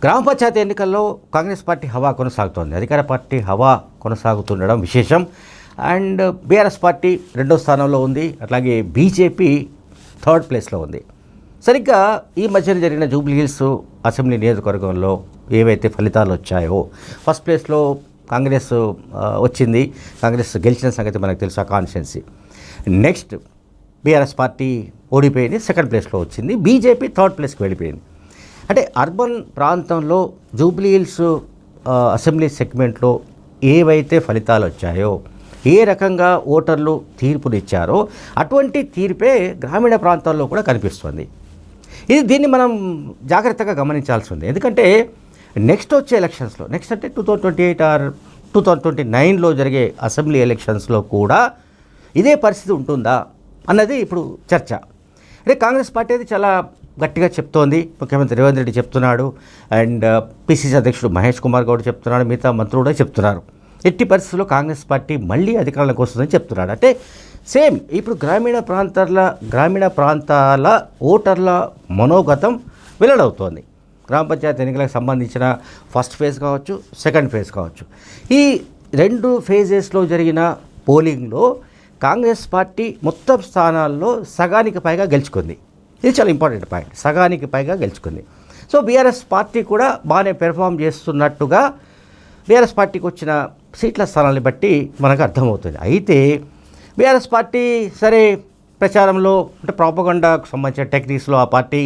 గ్రామ పంచాయతీ ఎన్నికల్లో కాంగ్రెస్ పార్టీ హవా కొనసాగుతోంది. అధికార పార్టీ హవా కొనసాగుతుండడం విశేషం. అండ్ బీఆర్ఎస్ పార్టీ రెండో స్థానంలో ఉంది, అట్లాగే బీజేపీ థర్డ్ ప్లేస్లో ఉంది. సరిగ్గా ఈ మధ్యన జరిగిన జూబ్లీ హిల్స్ అసెంబ్లీ నియోజకవర్గంలో ఏవైతే ఫలితాలు వచ్చాయో, ఫస్ట్ ప్లేస్లో కాంగ్రెస్ వచ్చింది. కాంగ్రెస్ గెలిచిన సంగతి మనకు తెలుసు, ఆ కాన్స్టిట్యున్సీ. నెక్స్ట్ బీఆర్ఎస్ పార్టీ ఓడిపోయింది, సెకండ్ ప్లేస్లో వచ్చింది. బీజేపీ థర్డ్ ప్లేస్కి వెళ్ళిపోయింది. అంటే అర్బన్ ప్రాంతంలో జూబ్లీ హిల్స్ అసెంబ్లీ సెగ్మెంట్లో ఏవైతే ఫలితాలు వచ్చాయో, ఏ రకంగా ఓటర్లు తీర్పునిచ్చారో అటువంటి తీర్పే గ్రామీణ ప్రాంతాల్లో కూడా కనిపిస్తుంది. దీన్ని మనం జాగ్రత్తగా గమనించాల్సి ఉంది. ఎందుకంటే నెక్స్ట్ వచ్చే ఎలక్షన్స్లో, నెక్స్ట్ అంటే 2028 ఆర్ 2029లో జరిగే అసెంబ్లీ ఎలక్షన్స్లో కూడా ఇదే పరిస్థితి ఉంటుందా అన్నది ఇప్పుడు చర్చ. అంటే కాంగ్రెస్ పార్టీ అది చాలా గట్టిగా చెప్తోంది. ముఖ్యమంత్రి రేవంత్ రెడ్డి చెప్తున్నాడు, అండ్ పిసిసి అధ్యక్షుడు మహేష్ కుమార్ గౌడ్ చెప్తున్నాడు, మిగతా మంత్రులు కూడా చెప్తున్నారు. ఎట్టి పరిస్థితుల్లో కాంగ్రెస్ పార్టీ మళ్ళీ అధికారంలోకి వస్తుందని చెప్తున్నాడు. అంటే సేమ్ ఇప్పుడు గ్రామీణ ప్రాంతాల ఓటర్ల మనోగతం వెల్లడవుతోంది. గ్రామ పంచాయతీ ఎన్నికలకు సంబంధించిన ఫస్ట్ ఫేజ్ కావచ్చు, సెకండ్ ఫేజ్ కావచ్చు. ఈ రెండు ఫేజెస్లో జరిగిన పోలింగ్లో కాంగ్రెస్ పార్టీ మొత్తం స్థానాల్లో సగానికి పైగా గెలుచుకుంది. ఇది చాలా ఇంపార్టెంట్ పాయింట్, సగానికి పైగా గెలుచుకుంది. సో బీఆర్ఎస్ పార్టీ కూడా బాగానే పెర్ఫామ్ చేస్తున్నట్టుగా బీఆర్ఎస్ పార్టీకి వచ్చిన సీట్ల స్థానాన్ని బట్టి మనకు అర్థమవుతుంది. అయితే బీఆర్ఎస్ పార్టీ సరే ప్రచారంలో అంటే ప్రాపగండాకు సంబంధించిన టెక్నిక్స్లో ఆ పార్టీ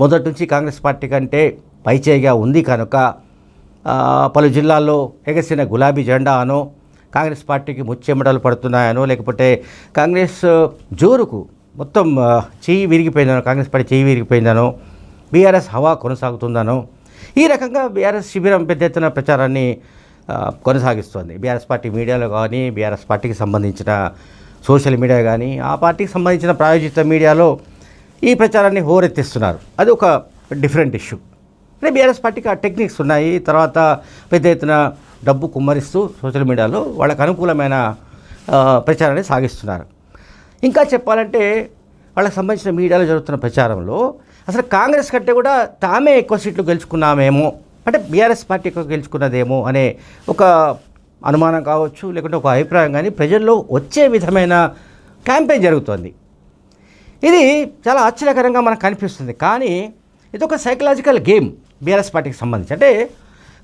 మొదటి నుంచి కాంగ్రెస్ పార్టీ కంటే పైచేయిగా ఉంది కనుక పలు జిల్లాల్లో ఎగసిన గులాబీ జెండా అనో, కాంగ్రెస్ పార్టీకి ముచ్చెమటలు పడుతున్నాయనో, లేకపోతే కాంగ్రెస్ జోరుకు మొత్తం చెయ్యి విరిగిపోయిందనో, కాంగ్రెస్ పార్టీ చెయ్యి విరిగిపోయిందనో, బీఆర్ఎస్ హవా కొనసాగుతుందనో, ఈ రకంగా బీఆర్ఎస్ శిబిరం పెద్ద ఎత్తున ప్రచారాన్ని కొనసాగిస్తోంది. బీఆర్ఎస్ పార్టీ మీడియాలో కానీ, బీఆర్ఎస్ పార్టీకి సంబంధించిన సోషల్ మీడియా కానీ, ఆ పార్టీకి సంబంధించిన ప్రాయోజిత మీడియాలో ఈ ప్రచారాన్ని హోరెత్తిస్తున్నారు. అది ఒక డిఫరెంట్ ఇష్యూ. అంటే బీఆర్ఎస్ పార్టీకి ఆ టెక్నిక్స్ ఉన్నాయి. తర్వాత పెద్ద ఎత్తున డబ్బు కుమ్మరిస్తూ సోషల్ మీడియాలో వాళ్ళకు అనుకూలమైన ప్రచారాన్ని సాగిస్తున్నారు. ఇంకా చెప్పాలంటే వాళ్ళకి సంబంధించిన మీడియాలో జరుగుతున్న ప్రచారంలో అసలు కాంగ్రెస్ కంటే కూడా తామే ఎక్కువ సీట్లు గెలుచుకున్నామేమో, అంటే బీఆర్ఎస్ పార్టీ ఎక్కువ గెలుచుకున్నదేమో అనే ఒక అనుమానం కావచ్చు, లేకుంటే ఒక అభిప్రాయం కానీ ప్రజల్లో వచ్చే విధమైన క్యాంపెయిన్ జరుగుతోంది. ఇది చాలా ఆశ్చర్యకరంగా మనకు కనిపిస్తుంది. కానీ ఇది ఒక సైకలాజికల్ గేమ్ బీఆర్ఎస్ పార్టీకి సంబంధించి. అంటే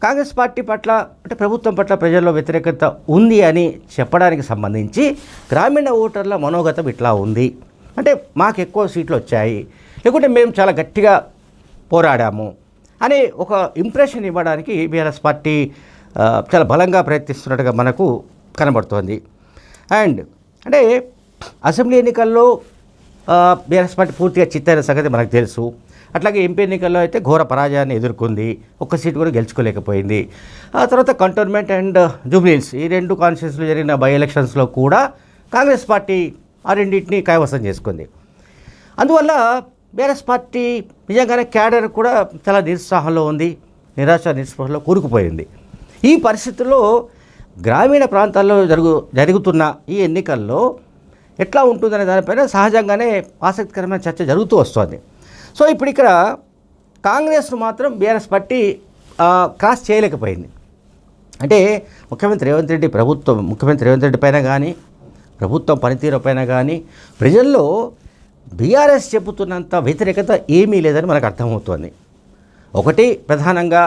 కాంగ్రెస్ పార్టీ పట్ల, అంటే ప్రభుత్వం పట్ల ప్రజల్లో వ్యతిరేకత ఉంది అని చెప్పడానికి సంబంధించి గ్రామీణ ఓటర్ల మనోగతం ఇట్లా ఉంది, అంటే మాకు ఎక్కువ సీట్లు వచ్చాయి, లేకుంటే మేము చాలా గట్టిగా పోరాడాము అనే ఒక ఇంప్రెషన్ ఇవ్వడానికి బీఆర్ఎస్ పార్టీ చాలా బలంగా ప్రయత్నిస్తున్నట్టుగా మనకు కనబడుతోంది. అండ్ అంటే అసెంబ్లీ ఎన్నికల్లో బీఆర్ఎస్ పార్టీ పూర్తిగా చిత్తైన సంగతి మనకు తెలుసు. అట్లాగే ఎంపీ ఎన్నికల్లో అయితే ఘోర పరాజయాన్ని ఎదుర్కొంది, ఒక్క సీటు కూడా గెలుచుకోలేకపోయింది. ఆ తర్వాత కంటోన్మెంట్ అండ్ జూబ్లీ హిల్స్ ఈ రెండు కాన్స్టిట్యూన్సీలో జరిగిన బై ఎలక్షన్స్లో కూడా కాంగ్రెస్ పార్టీ ఆ రెండింటిని కైవసం చేసుకుంది. అందువల్ల బీఆర్ఎస్ పార్టీ నిజంగానే క్యాడర్ కూడా చాలా నిరుత్సాహంలో ఉంది, నిస్పృహలో కూరుకుపోయింది. ఈ పరిస్థితుల్లో గ్రామీణ ప్రాంతాల్లో జరుగుతున్న ఈ ఎన్నికల్లో ఎట్లా ఉంటుందనే దానిపైన సహజంగానే ఆసక్తికరమైన చర్చ జరుగుతూ వస్తుంది. సో ఇప్పుడు ఇక్కడ కాంగ్రెస్ను మాత్రం బీఆర్ఎస్ పార్టీ క్రాస్ చేయలేకపోయింది. అంటే ముఖ్యమంత్రి రేవంత్ రెడ్డి పైన కానీ, ప్రభుత్వం పనితీరు పైన కానీ ప్రజల్లో బీఆర్ఎస్ చెబుతున్నంత వ్యతిరేకత ఏమీ లేదని మనకు అర్థమవుతోంది. ఒకటి ప్రధానంగా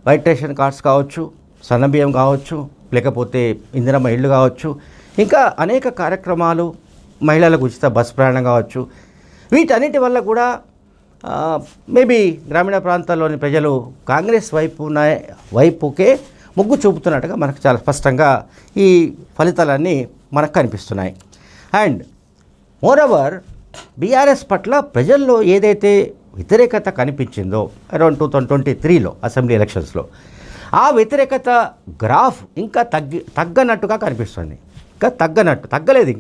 వైట్ రేషన్ కార్డ్స్ కావచ్చు, సన్నబియ్యం కావచ్చు, లేకపోతే ఇందిరమ్మ ఇళ్ళు కావచ్చు, ఇంకా అనేక కార్యక్రమాలు, మహిళలకు ఉచిత బస్ ప్రయాణం కావచ్చు, వీటన్నిటి వల్ల కూడా మేబీ గ్రామీణ ప్రాంతాల్లోని ప్రజలు కాంగ్రెస్ వైపుకే మొగ్గు చూపుతున్నట్టుగా మనకు చాలా స్పష్టంగా ఈ ఫలితాలన్నీ మనకు కనిపిస్తున్నాయి. అండ్ మోరోవర్ బీఆర్ఎస్ పట్ల ప్రజల్లో ఏదైతే వ్యతిరేకత కనిపించిందో అరౌండ్ 2023లో అసెంబ్లీ ఎలక్షన్స్లో, ఆ వ్యతిరేకత గ్రాఫ్ ఇంకా తగ్గనట్టుగా కనిపిస్తుంది. తగ్గలేదు,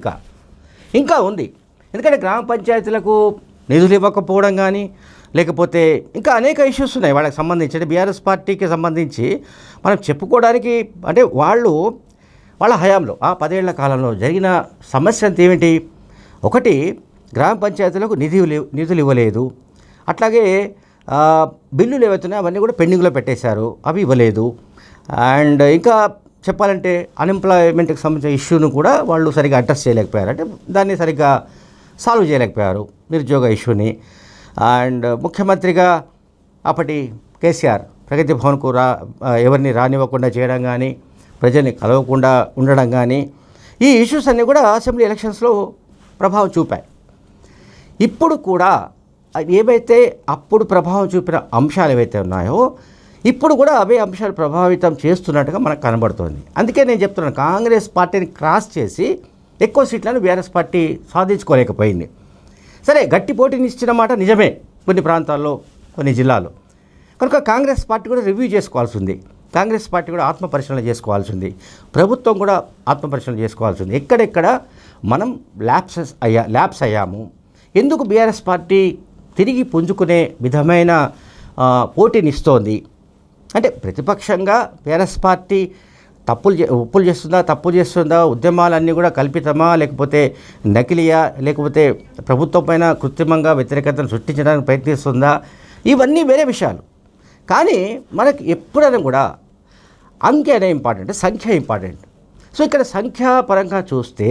ఇంకా ఉంది. ఎందుకంటే గ్రామ పంచాయతీలకు నిధులు ఇవ్వకపోవడం కానీ, లేకపోతే ఇంకా అనేక ఇష్యూస్ ఉన్నాయి వాళ్ళకి సంబంధించి. అంటే బీఆర్ఎస్ పార్టీకి సంబంధించి మనం చెప్పుకోవడానికి, అంటే వాళ్ళ హయాంలో ఆ 10 ఏళ్ల కాలంలో జరిగిన సమస్య అంతా ఏమిటి? ఒకటి, గ్రామ పంచాయతీలకు నిధులు ఇవ్వలేదు. అట్లాగే బిల్లులు ఏవైతున్నాయో అవన్నీ కూడా పెండింగ్లో పెట్టేశారు, అవి ఇవ్వలేదు. అండ్ ఇంకా చెప్పాలంటే అన్ఎంప్లాయ్మెంట్కి సంబంధించిన ఇష్యూను కూడా వాళ్ళు సరిగ్గా అడ్రస్ చేయలేకపోయారు, అంటే దాన్ని సరిగ్గా సాల్వ్ చేయలేకపోయారు నిరుద్యోగ ఇష్యూని. అండ్ ముఖ్యమంత్రిగా అప్పటి కేసీఆర్ ప్రగతి భవన్కు ఎవరిని రానివ్వకుండా చేయడం కానీ, ప్రజల్ని కలవకుండా ఉండడం కానీ, ఈ ఇష్యూస్ అన్నీ కూడా అసెంబ్లీ ఎలక్షన్స్లో ప్రభావం చూపాయి. ఇప్పుడు కూడా ఏవైతే అప్పుడు ప్రభావం చూపిన అంశాలు ఏవైతే ఉన్నాయో ఇప్పుడు కూడా అవే అంశాలు ప్రభావితం చేస్తున్నట్టుగా మనకు కనబడుతోంది. అందుకే నేను చెప్తున్నాను, కాంగ్రెస్ పార్టీని క్రాస్ చేసి ఎక్కువ సీట్లను బీఆర్ఎస్ పార్టీ సాధించుకోలేకపోయింది. సరే, గట్టి పోటీని ఇచ్చిన మాట నిజమే కొన్ని ప్రాంతాల్లో, కొన్ని జిల్లాల్లో. కనుక కాంగ్రెస్ పార్టీ కూడా రివ్యూ చేసుకోవాల్సి ఉంది, కాంగ్రెస్ పార్టీ కూడా ఆత్మపరిశీలన చేసుకోవాల్సి ఉంది, ప్రభుత్వం కూడా ఆత్మపరిశీలన చేసుకోవాల్సి ఉంది. ఎక్కడెక్కడ మనం ల్యాప్స్ అయ్యాము, ఎందుకు బీఆర్ఎస్ పార్టీ తిరిగి పుంజుకునే విధమైన పోటీని ఇస్తోంది, అంటే ప్రతిపక్షంగా బీఆర్ఎస్ పార్టీ ఒప్పులు చేస్తుందా, తప్పు చేస్తుందా, ఉద్యమాలన్నీ కూడా కల్పితమా, లేకపోతే నకిలీయా, లేకపోతే ప్రభుత్వం పైన కృత్రిమంగా వ్యతిరేకతను సృష్టించడానికి ప్రయత్నిస్తుందా, ఇవన్నీ వేరే విషయాలు. కానీ మనకి ఎప్పుడైనా కూడా అంకె అనే ఇంపార్టెంట్, సంఖ్య ఇంపార్టెంట్. సో ఇక్కడ సంఖ్యాపరంగా చూస్తే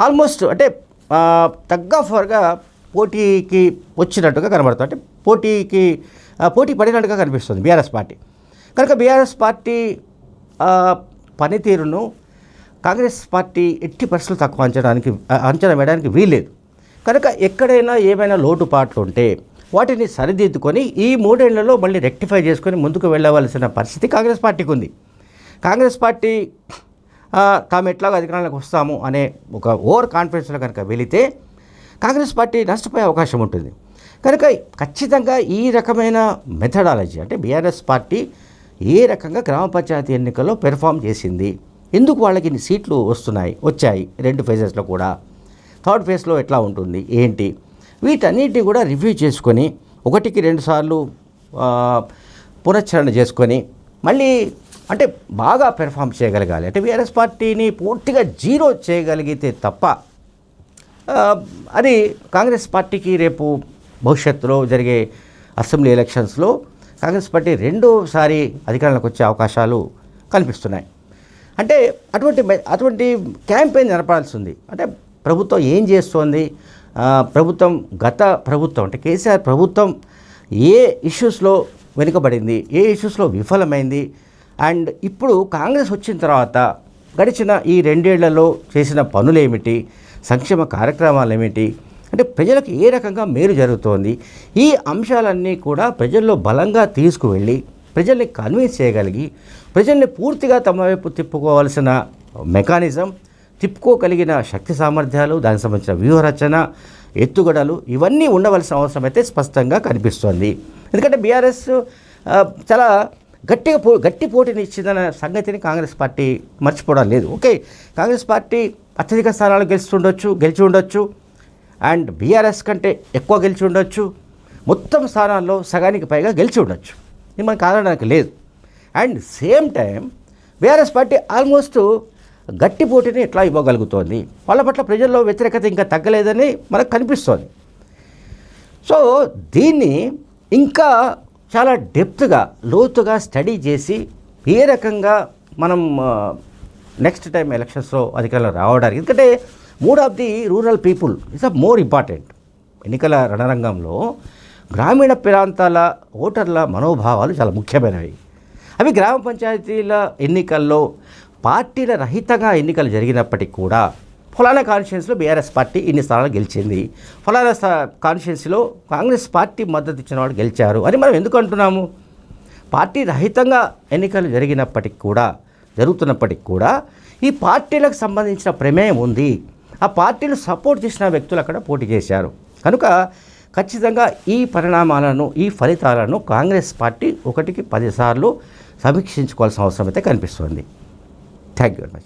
ఆల్మోస్ట్ అంటే తగ్గఫర్గా పోటీకి వచ్చినట్టుగా కనబడుతుంది, అంటే పోటీ పడినట్టుగా కనిపిస్తుంది బీఆర్ఎస్ పార్టీ. కనుక బీఆర్ఎస్ పార్టీ పనితీరును కాంగ్రెస్ పార్టీ ఎట్టి పరిస్థితులు తక్కువ అంచనా వేయడానికి వీల్లేదు. కనుక ఎక్కడైనా ఏమైనా లోటుపాట్లు ఉంటే వాటిని సరిదిద్దుకొని ఈ 3 ఏళ్లలో మళ్ళీ రెక్టిఫై చేసుకొని ముందుకు వెళ్ళవలసిన పరిస్థితి కాంగ్రెస్ పార్టీకి ఉంది. కాంగ్రెస్ పార్టీ తాము ఎట్లాగో అధికారంలోకి వస్తాము అనే ఒక ఓవర్ కాన్ఫిడెన్స్లో కనుక వెళితే కాంగ్రెస్ పార్టీ నష్టపోయే అవకాశం ఉంటుంది. కనుక ఖచ్చితంగా ఈ రకమైన మెథడాలజీ, అంటే బీఆర్ఎస్ పార్టీ ఏ రకంగా గ్రామ పంచాయతీ ఎన్నికల్లో పెర్ఫామ్ చేసింది, ఎందుకు వాళ్ళకి ఇన్ని సీట్లు వచ్చాయి 2 ఫేజెస్లో కూడా, 3rd ఫేజ్లో ఎట్లా ఉంటుంది ఏంటి, వీటన్నిటిని కూడా రివ్యూ చేసుకొని 1కి 2 సార్లు పునశ్చరణ చేసుకొని మళ్ళీ అంటే బాగా పెర్ఫామ్ చేయగలగాలి. అంటే బీఆర్ఎస్ పార్టీని పూర్తిగా జీరో చేయగలిగితే తప్ప అది కాంగ్రెస్ పార్టీకి రేపు భవిష్యత్తులో జరిగే అసెంబ్లీ ఎలక్షన్స్లో కాంగ్రెస్ పార్టీ 2సారి అధికారంలోకి వచ్చే అవకాశాలు కనిపిస్తున్నాయి. అంటే అటువంటి క్యాంపెయిన్ జరపాల్సి ఉంది. అంటే ప్రభుత్వం ఏం చేస్తోంది, గత ప్రభుత్వం అంటే కేసీఆర్ ప్రభుత్వం ఏ ఇష్యూస్లో వెనుకబడింది, ఏ ఇష్యూస్లో విఫలమైంది, అండ్ ఇప్పుడు కాంగ్రెస్ వచ్చిన తర్వాత గడిచిన ఈ 2 ఏళ్లలో చేసిన పనులేమిటి, సంక్షేమ కార్యక్రమాలు ఏమిటి, అంటే ప్రజలకు ఏ రకంగా మేలు జరుగుతోంది, ఈ అంశాలన్నీ కూడా ప్రజల్లో బలంగా తీసుకువెళ్ళి ప్రజల్ని కన్విన్స్ చేయగలిగి ప్రజల్ని పూర్తిగా తమ వైపు తిప్పుకోవాల్సిన మెకానిజం, తిప్పుకోగలిగిన శక్తి సామర్థ్యాలు, దానికి సంబంధించిన వ్యూహరచన, ఎత్తుగడలు ఇవన్నీ ఉండవలసిన అవసరం అయితే స్పష్టంగా కనిపిస్తోంది. ఎందుకంటే బీఆర్ఎస్ చాలా గట్టి పోటీని ఇచ్చిందన్న సంగతిని కాంగ్రెస్ పార్టీ మర్చిపోవడం లేదు. ఓకే, కాంగ్రెస్ పార్టీ అత్యధిక స్థానాలు గెలిచి ఉండొచ్చు, అండ్ బీఆర్ఎస్ కంటే ఎక్కువ గెలిచి ఉండొచ్చు, మొత్తం స్థానాల్లో సగానికి పైగా గెలిచి ఉండొచ్చు, ఇది మనకు కాదనడానికి లేదు. And same time BRS party almost గట్టి పోటీని ఎట్లా ఇవ్వగలుగుతోంది, వాళ్ళ పట్ల ప్రజల్లో వ్యతిరేకత ఇంకా తగ్గలేదని మనకు కనిపిస్తోంది. సో దీన్ని ఇంకా చాలా డెప్త్గా, లోతుగా స్టడీ చేసి ఏ రకంగా మనం నెక్స్ట్ టైం ఎలక్షన్స్లో అధికారంలో రావడానికి, ఎందుకంటే mood of the rural people is more important. ఎన్నికల రణరంగంలో గ్రామీణ ప్రాంతాల ఓటర్ల మనోభావాలు చాలా ముఖ్యమైనవి. అవి గ్రామ పంచాయతీల ఎన్నికల్లో పార్టీల రహితంగా ఎన్నికలు జరిగినప్పటికీ కూడా ఫలానా కాన్స్టిట్యున్సీలో బీఆర్ఎస్ పార్టీ ఇన్ని స్థానాలు గెలిచింది, ఫలానా కాన్స్టిట్యున్సీలో కాంగ్రెస్ పార్టీ మద్దతు ఇచ్చిన వాళ్ళు గెలిచారు అని మనం ఎందుకు అంటున్నాము? పార్టీ రహితంగా ఎన్నికలు జరుగుతున్నప్పటికీ కూడా ఈ పార్టీలకు సంబంధించిన ప్రమేయం ఉంది, ఆ పార్టీలు సపోర్ట్ చేసిన వ్యక్తులు అక్కడ పోటీ చేశారు. కనుక ఖచ్చితంగా ఈ పరిణామాలను, ఈ ఫలితాలను కాంగ్రెస్ పార్టీ 1కి 10 సార్లు సమీక్షించుకోవాల్సిన అవసరం అయితే కనిపిస్తుంది. Thank you very much.